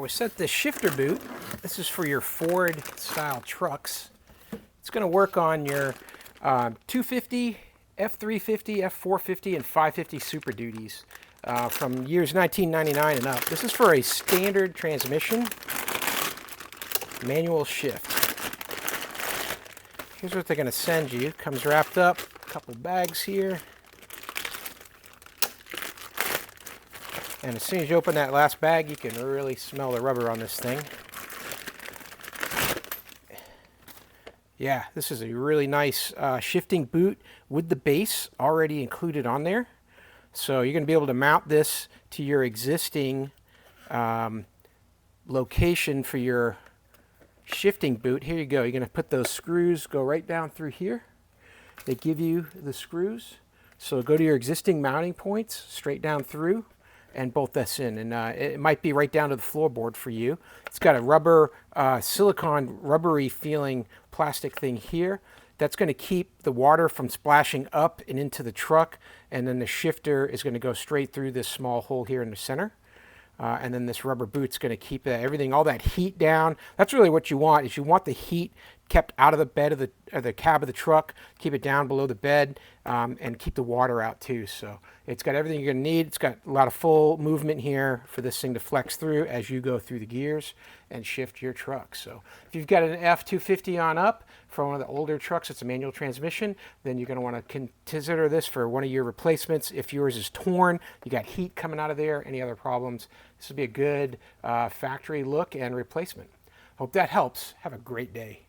we set this shifter boot. This is for your Ford style trucks. It's going to work on your 250, F350, F450, and 550 Super Duties from years 1999 and up. This is for a standard transmission, manual shift. Here's what they're going to send you. Comes wrapped up, a couple bags here. And as soon as you open that last bag, you can really smell the rubber on this thing. Yeah, this is a really nice shifting boot with the base already included on there. So you're going to be able to mount this to your existing location for your shifting boot. Here you go. You're going to put those screws, go right down through here. They give you the screws. So go to your existing mounting points, straight down through, and bolt this in. And it might be right down to the floorboard for you. It's got a rubber, silicone, rubbery feeling plastic thing here. That's going to keep the water from splashing up and into the truck. And then the shifter is going to go straight through this small hole here in the center. And then this rubber boot's going to keep everything, all that heat down. That's really what you want, is you want the heat kept out of the bed of the cab of the truck, keep it down below the bed, and keep the water out too. So it's got everything you're going to need. It's got a lot of full movement here for this thing to flex through as you go through the gears and shift your truck. So if you've got an F250 on up for one of the older trucks, it's a manual transmission, then you're going to want to consider this for one of your replacements. If yours is torn, you got heat coming out of there, any other problems, this would be a good factory look and replacement. Hope that helps. Have a great day.